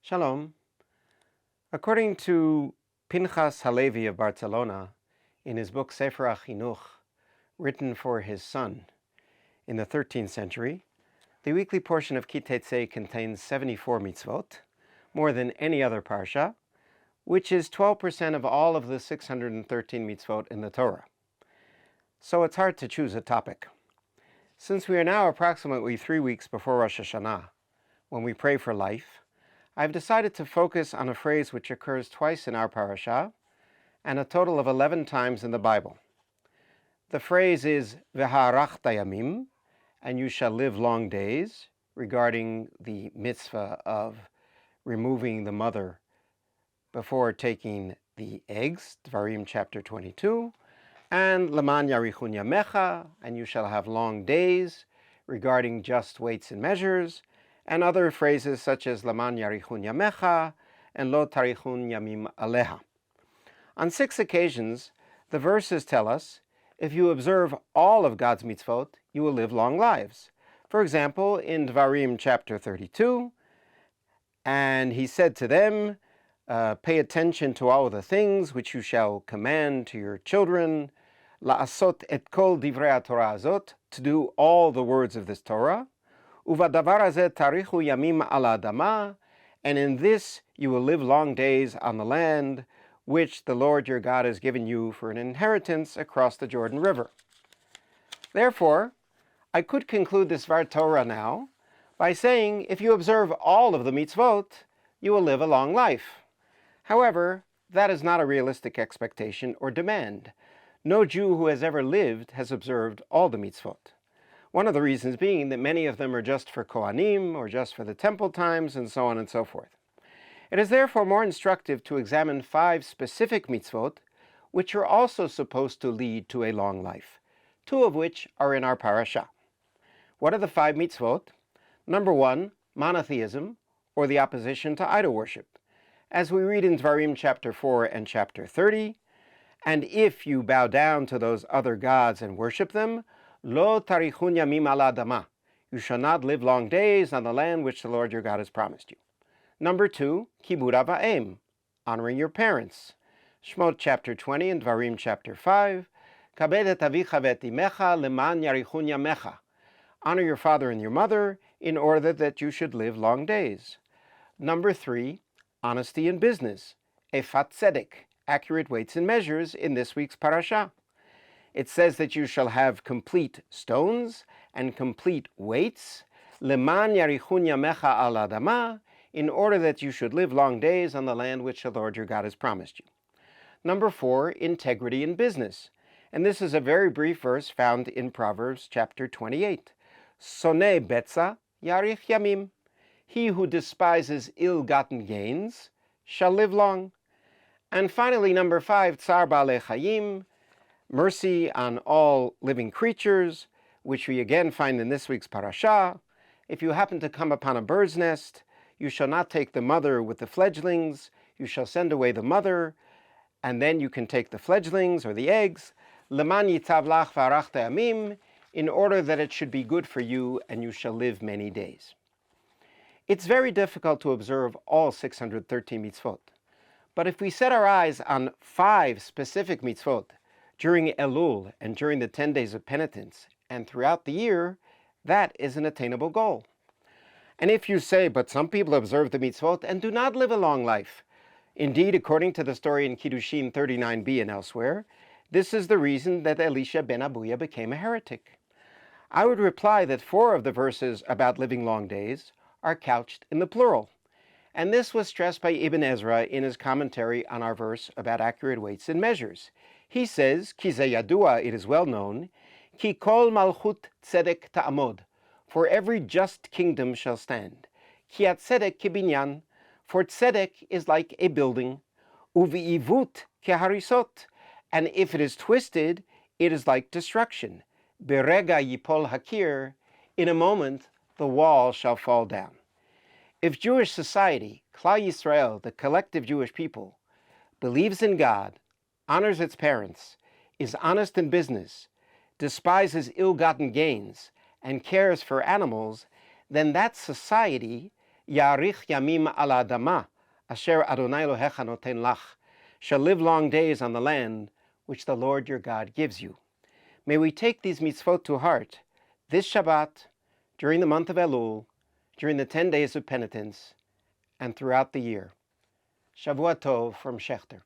Shalom. According to Pinchas Halevi of Barcelona, in his book Sefer HaChinuch, written for his son in the 13th century, the weekly portion of Ki Tetzei contains 74 mitzvot, more than any other parsha, which is 12% of all of the 613 mitzvot in the Torah. So it's hard to choose a topic. Since we are now approximately 3 weeks before Rosh Hashanah, when we pray for life, I've decided to focus on a phrase which occurs twice in our parasha and a total of 11 times in the Bible. The phrase is V'ha'arachta yamim, and you shall live long days, regarding the mitzvah of removing the mother before taking the eggs, Dvarim chapter 22, and Leman yarichun yamecha, and you shall have long days, regarding just weights and measures, and other phrases such as Laman Yarichun Yamecha and Lo Tarichun Yamim Aleha. On 6 occasions, the verses tell us, if you observe all of God's mitzvot, you will live long lives. For example, in Dvarim chapter 32, and he said to them, pay attention to all the things which you shall command to your children, La'asot et kol divrei Torah azot, to do all the words of this Torah, Uvadavar hazeh tarichu yamim al adama, and in this you will live long days on the land which the Lord your God has given you for an inheritance across the Jordan River. Therefore, I could conclude this Var Torah now by saying, if you observe all of the mitzvot, you will live a long life. However, that is not a realistic expectation or demand. No Jew who has ever lived has observed all the mitzvot. One of the reasons being that many of them are just for Kohanim, or just for the temple times, and so on and so forth. It is therefore more instructive to examine 5 specific mitzvot, which are also supposed to lead to a long life, 2 of which are in our parasha. What are the 5 mitzvot? Number 1, monotheism, or the opposition to idol worship. As we read in Dvarim chapter 4 and chapter 30, and if you bow down to those other gods and worship them, Lo tarichun yamim al adama, you shall not live long days on the land which the Lord your God has promised you. Number 2, kibud av ha'em, honoring your parents. Shmot chapter 20 and Dvarim chapter 5, kabed et avicha ve'et imecha leman yarichun yamecha, honor your father and your mother in order that you should live long days. Number 3, honesty in business, efat tzedek, accurate weights and measures in this week's parasha. It says that you shall have complete stones and complete weights, leman yarichun yamecha al adama, in order that you should live long days on the land which the Lord your God has promised you. Number 4, integrity in business. And this is a very brief verse found in Proverbs chapter 28. Soneh betza yarich yamim. He who despises ill-gotten gains shall live long. And finally, number 5, tsar ba'alei chayim, mercy on all living creatures, which we again find in this week's parasha. If you happen to come upon a bird's nest, you shall not take the mother with the fledglings, you shall send away the mother, and then you can take the fledglings or the eggs, leman yitav lach v'arachta yamim, in order that it should be good for you and you shall live many days. It's very difficult to observe all 613 mitzvot, but if we set our eyes on 5 specific mitzvot, during Elul and during the 10 days of penitence and throughout the year, that is an attainable goal. And if you say, but some people observe the mitzvot and do not live a long life. Indeed, according to the story in Kiddushin 39b and elsewhere, this is the reason that Elisha ben Abuya became a heretic. I would reply that 4 of the verses about living long days are couched in the plural. And this was stressed by Ibn Ezra in his commentary on our verse about accurate weights and measures. He says, Ki ze yadua, it is well known, Ki kol malchut tzedek ta'amod, for every just kingdom shall stand. Ki at tzedek kibinyan, for tzedek is like a building. Uvi'ivut keharisot, and if it is twisted, it is like destruction. Berega yipol hakir, in a moment the wall shall fall down. If Jewish society, Klal Yisrael, the collective Jewish people, believes in God, honors its parents, is honest in business, despises ill-gotten gains, and cares for animals, then that society Ya'arich yamim al adama, asher Adonai Elohecha noten lach, shall live long days on the land which the Lord your God gives you. May we take these mitzvot to heart this Shabbat, during the month of Elul, during the 10 days of penitence, and throughout the year. Shavua Tov from Schechter.